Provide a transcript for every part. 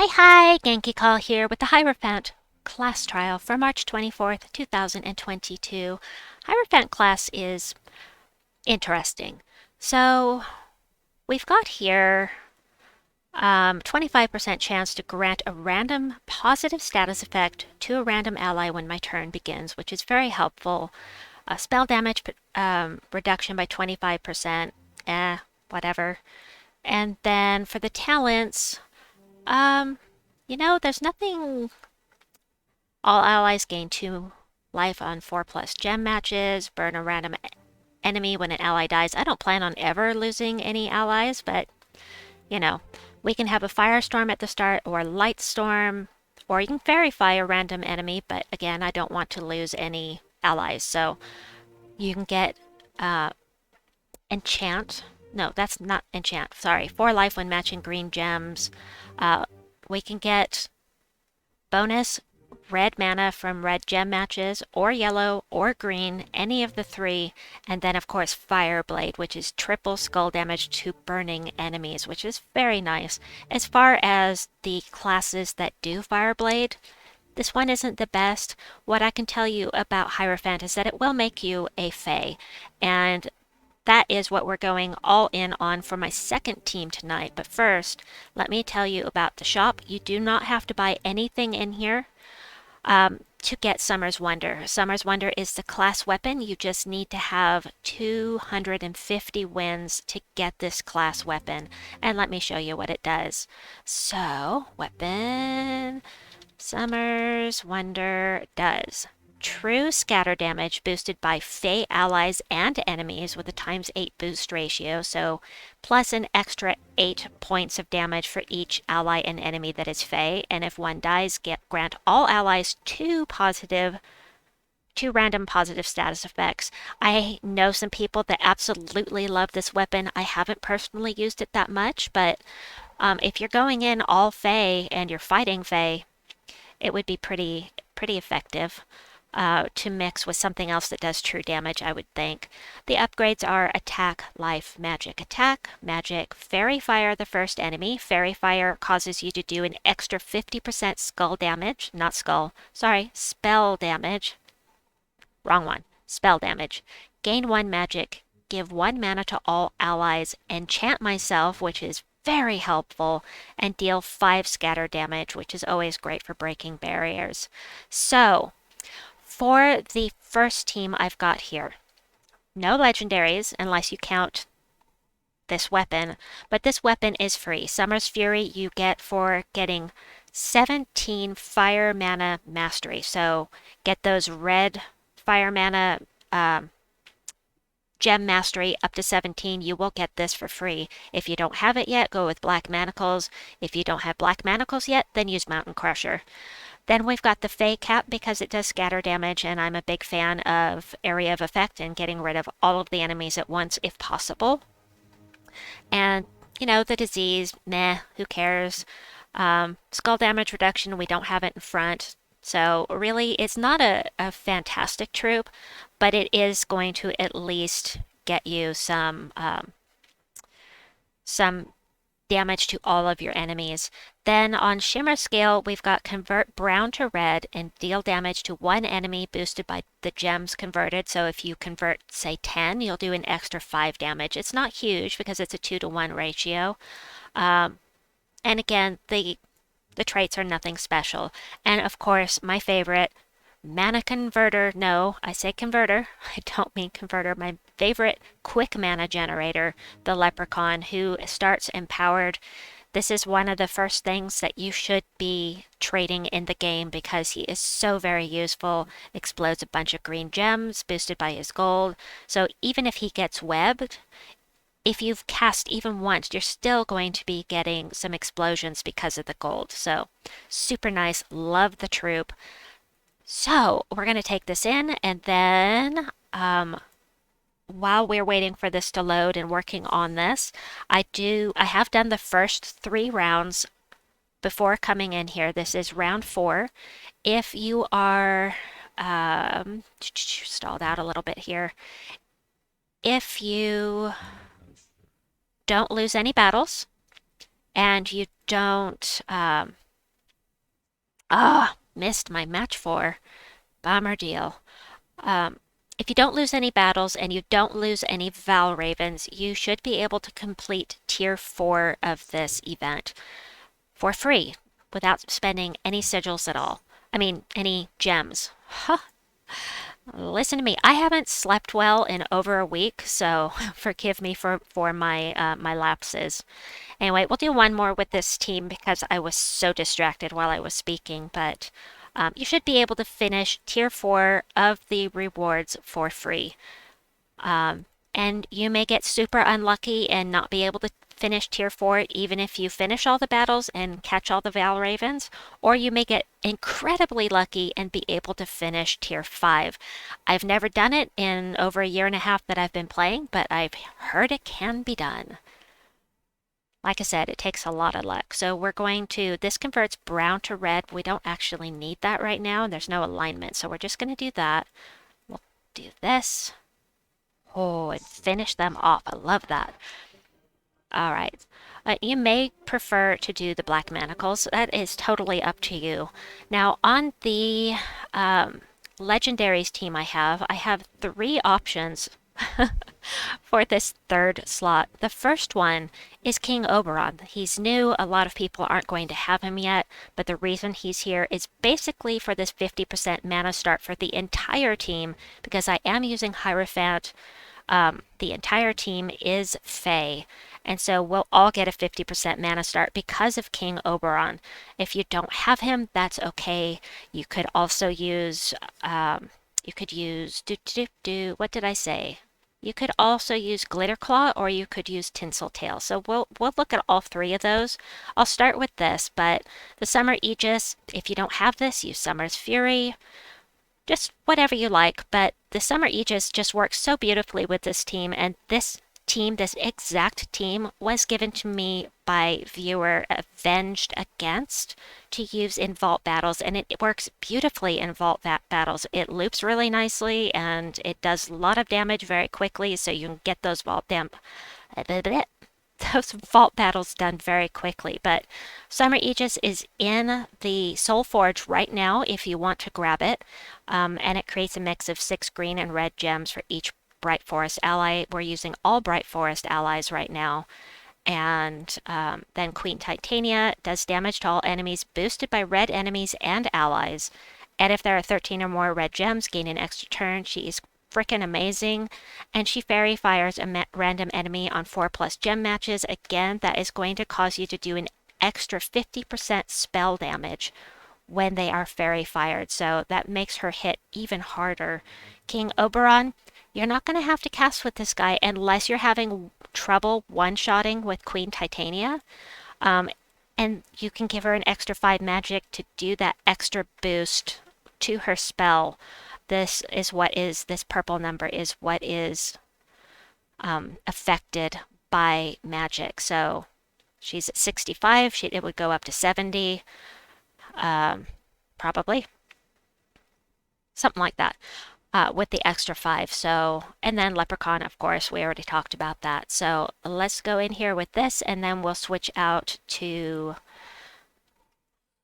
Hi, Genki Call here with the Hierophant class trial for March 24th, 2022. Hierophant class is interesting. So we've got here 25% chance to grant a random positive status effect to a random ally when my turn begins, which is very helpful. Spell damage reduction by 25%, whatever. And then for the talents, um, there's nothing. All allies gain 2 life on 4+ gem matches, burn a random enemy when an ally dies. I don't plan on ever losing any allies, but you know, we can have a firestorm at the start or a light storm, or you can fairy fire a random enemy, but again, I don't want to lose any allies. So you can get uh, enchant. No, that's not enchant. Sorry. 4 life when matching green gems. Uh, we can get bonus red mana from red gem matches, or yellow, or green, any of the 3, and then of course Fireblade, which is triple skull damage to burning enemies, which is very nice. As far as the classes that do Fireblade, this one isn't the best. What I can tell you about Hierophant is that it will make you a Fae, and that is what we're going all in on for my second team tonight. But first, let me tell you about the shop. You do not have to buy anything in here to get Summer's Wonder. Summer's Wonder is the class weapon. You just need to have 250 wins to get this class weapon. And let me show you what it does. So, weapon, Summer's Wonder does true scatter damage boosted by Fey allies and enemies with a ×8 boost ratio, so plus an extra 8 points of damage for each ally and enemy that is Fey, and if one dies, grant all allies 2 random positive status effects. I know some people that absolutely love this weapon. I haven't personally used it that much, but if you're going in all Fey and you're fighting Fey, it would be pretty effective. To mix with something else that does true damage, I would think. The upgrades are attack, life, magic. Attack, magic, fairy fire the first enemy. Fairy fire causes you to do an extra 50% skull damage. Not skull, sorry, spell damage. Wrong one. Spell damage. Gain 1 magic. Give 1 mana to all allies. Enchant myself, which is very helpful, and deal 5 scatter damage, which is always great for breaking barriers. So, for the first team I've got here, no legendaries unless you count this weapon, but this weapon is free. Summer's Fury you get for getting 17 fire mana mastery. So get those red fire mana gem mastery up to 17. You will get this for free. If you don't have it yet, go with Black Manacles. If you don't have Black Manacles yet, then use Mountain Crusher. Then we've got the Fey Cap because it does scatter damage, and I'm a big fan of Area of Effect and getting rid of all of the enemies at once if possible. And, the disease, meh, who cares? Skull damage reduction, we don't have it in front. So really, it's not a fantastic troop, but it is going to at least get you some damage to all of your enemies. Then on Shimmerscale, we've got Convert Brown to Red and deal damage to 1 enemy boosted by the gems converted. So if you convert, say, 10, you'll do an extra 5 damage. It's not huge because it's a 2-to-1 ratio. And again, the traits are nothing special. And of course, my favorite, Mana Converter. No, I say converter. I don't mean converter. My favorite quick mana generator, the Leprechaun, who starts empowered. This is one of the first things that you should be trading in the game because he is so very useful. Explodes a bunch of green gems boosted by his gold. So even if he gets webbed, if you've cast even once, you're still going to be getting some explosions because of the gold. So super nice. Love the troop. So we're going to take this in, and then while we're waiting for this to load and working on this, I have done the first 3 rounds before coming in here. This is round 4. If you are stalled out a little bit here, if you don't lose any battles and you don't Ah, missed my match 4. Bummer deal. If you don't lose any battles and you don't lose any Val Ravens, you should be able to complete Tier 4 of this event for free without spending any sigils at all. I mean, any gems. Huh. Listen to me. I haven't slept well in over a week, so forgive me for my lapses. Anyway, we'll do one more with this team because I was so distracted while I was speaking, but you should be able to finish Tier 4 of the rewards for free. And you may get super unlucky and not be able to finish Tier 4 even if you finish all the battles and catch all the Val Ravens, or you may get incredibly lucky and be able to finish Tier 5. I've never done it in over a year and a half that I've been playing, but I've heard it can be done. Like I said, it takes a lot of luck. So we're going to, this converts brown to red. We don't actually need that right now. And there's no alignment. So we're just going to do that. We'll do this. Oh, and finish them off. I love that. All right. You may prefer to do the black manacles. That is totally up to you. Now, on the Legendaries team I have 3 options for this third slot. The first one is King Oberron. He's new. A lot of people aren't going to have him yet, but the reason he's here is basically for this 50% mana start for the entire team because I am using Hierophant. The entire team is Fae, and so we'll all get a 50% mana start because of King Oberron. If you don't have him, that's okay. You could also use, what did I say? You could also use Glitterclaw or you could use Tinsel Tail. So we'll look at all 3 of those. I'll start with this, but the Summer Aegis, if you don't have this, use Summer's Fury. Just whatever you like, but the Summer Aegis just works so beautifully with this team, and this exact team, was given to me by viewer Avenged Against to use in vault battles, and it works beautifully in vault battles. It loops really nicely, and it does a lot of damage very quickly, so you can get those vault battles done very quickly. But Summer Aegis is in the Soul Forge right now if you want to grab it. And it creates a mix of 6 green and red gems for each Bright Forest ally. We're using all Bright Forest allies right now. And then Queen Titania does damage to all enemies boosted by red enemies and allies. And if there are 13 or more red gems, gain an extra turn. She is freaking amazing. And she fairy fires a random enemy on 4+ gem matches. Again, that is going to cause you to do an extra 50% spell damage when they are fairy fired. So that makes her hit even harder. King Oberron, you're not going to have to cast with this guy unless you're having trouble one-shotting with Queen Titania. And you can give her an extra 5 magic to do that extra boost to her spell. This purple number is what is affected by magic. So she's at 65. It would go up to 70. Probably. Something like that. With the extra 5. So, and then Leprechaun, of course, we already talked about that. So let's go in here with this, and then we'll switch out to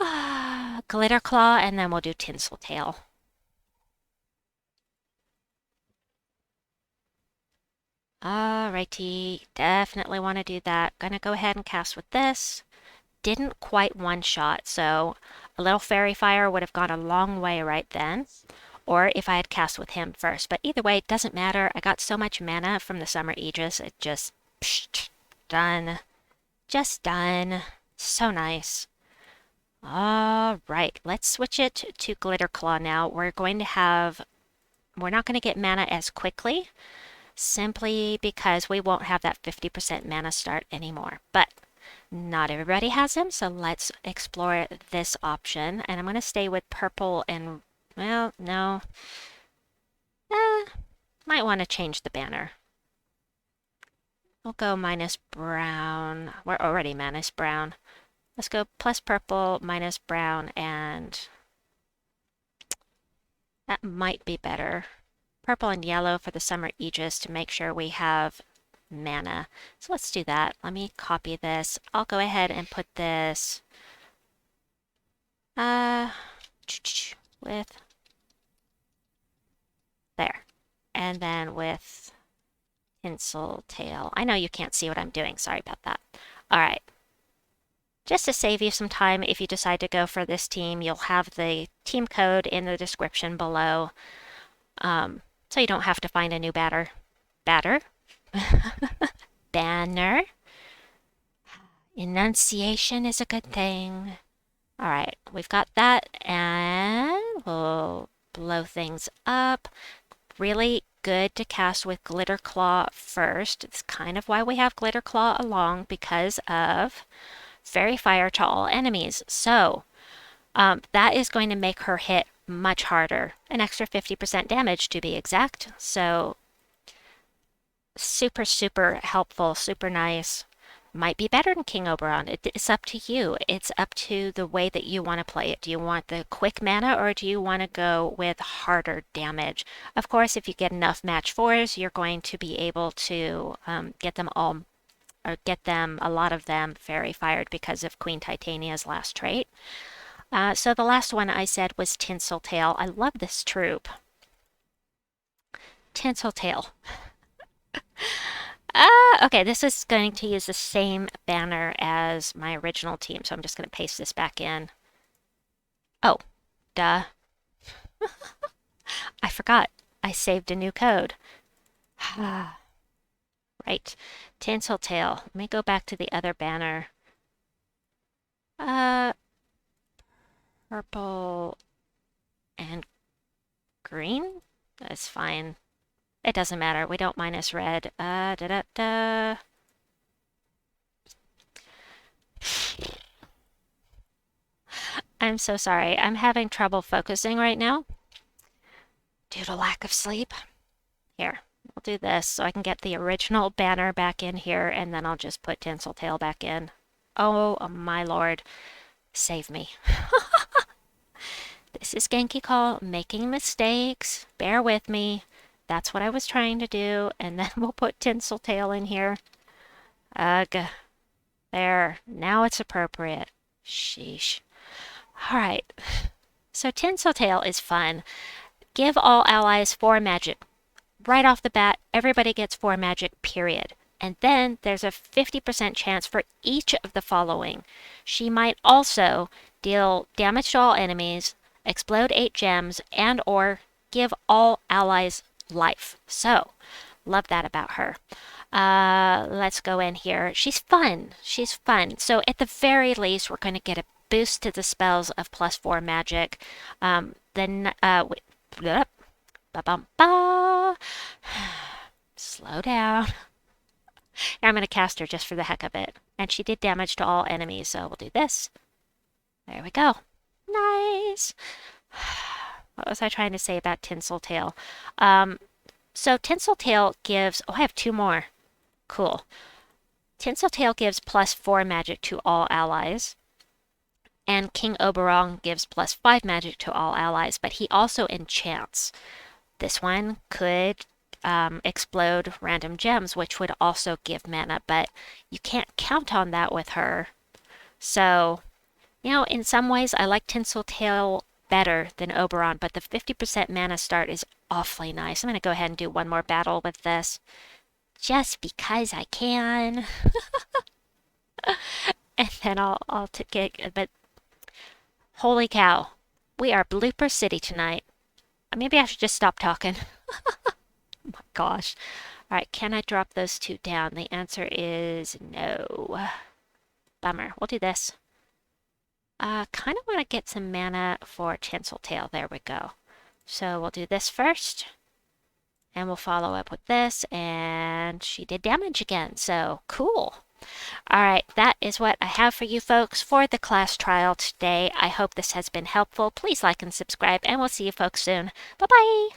Glitterclaw, and then we'll do Tinsel Tail. Alrighty, definitely want to do that. Gonna go ahead and cast with this. Didn't quite one-shot, so a little fairy fire would have gone a long way right then. Or if I had cast with him first. But either way, it doesn't matter. I got so much mana from the Summer Aegis. It just, done. Just done. So nice. Alright, let's switch it to Glitterclaw now. We're not going to get mana as quickly, simply because we won't have that 50% mana start anymore. But not everybody has him, so let's explore this option. And I'm going to stay with purple and, well, no. Might want to change the banner. We'll go minus brown. We're already minus brown. Let's go plus purple, minus brown, and that might be better. Purple and yellow for the Summer Aegis to make sure we have mana. So let's do that. Let me copy this. I'll go ahead and put this With there. And then with Tinsel Tail. I know you can't see what I'm doing. Sorry about that. All right. Just to save you some time, if you decide to go for this team, you'll have the team code in the description below. So you don't have to find a new banner. Enunciation is a good thing. All right, we've got that, and we'll blow things up. Really good to cast with Glitterclaw first. It's kind of why we have Glitterclaw along, because of Fairy Fire to all enemies. So that is going to make her hit much harder, an extra 50% damage to be exact. So super, super helpful, super nice. Might be better than King Oberron. It's up to you. It's up to the way that you want to play it. Do you want the quick mana, or do you want to go with harder damage? Of course, if you get enough match 4s, you're going to be able to get them all, or get them, a lot of them, Fairy Fired because of Queen Titania's last trait. So the last one I said was Tinsel Tail. I love this troop. Tinsel Tail. Okay, this is going to use the same banner as my original team, so I'm just going to paste this back in. Oh, duh. I forgot. I saved a new code. Right. Tinseltail. Let me go back to the other banner. Purple and green? That's fine. It doesn't matter. We don't minus red. I'm so sorry. I'm having trouble focusing right now due to lack of sleep. Here, we'll do this so I can get the original banner back in here, and then I'll just put Tinseltail back in. Oh, my lord. Save me. This is Genki Call making mistakes. Bear with me. That's what I was trying to do, and then we'll put Tinseltail in here. Ugh. There. Now it's appropriate. Sheesh. Alright. So Tinseltail is fun. Give all allies 4 magic. Right off the bat, everybody gets 4 magic, period. And then there's a 50% chance for each of the following. She might also deal damage to all enemies, explode 8 gems, and or give all allies life. So, love that about her. Let's go in here. She's fun. She's fun. So at the very least, we're going to get a boost to the spells of +4 magic. Then, slow down. Now I'm going to cast her just for the heck of it. And she did damage to all enemies, so we'll do this. There we go. Nice. What was I trying to say about Tinseltail? So Tinseltail gives... Oh, I have 2 more. Cool. Tinseltail gives +4 magic to all allies. And King Oberron gives +5 magic to all allies, but he also enchants. This one could explode random gems, which would also give mana, but you can't count on that with her. So, you know, in some ways, I like Tinseltail better than Oberron, but the 50% mana start is awfully nice. I'm going to go ahead and do one more battle with this, just because I can. And then I'll get, but holy cow, we are Blooper City tonight. Maybe I should just stop talking. Oh my gosh. All right, can I drop those 2 down? The answer is no. Bummer. We'll do this. Kind of want to get some mana for Tinseltail. There we go. So we'll do this first. And we'll follow up with this. And she did damage again. So cool. Alright, that is what I have for you folks for the class trial today. I hope this has been helpful. Please like and subscribe. And we'll see you folks soon. Bye-bye.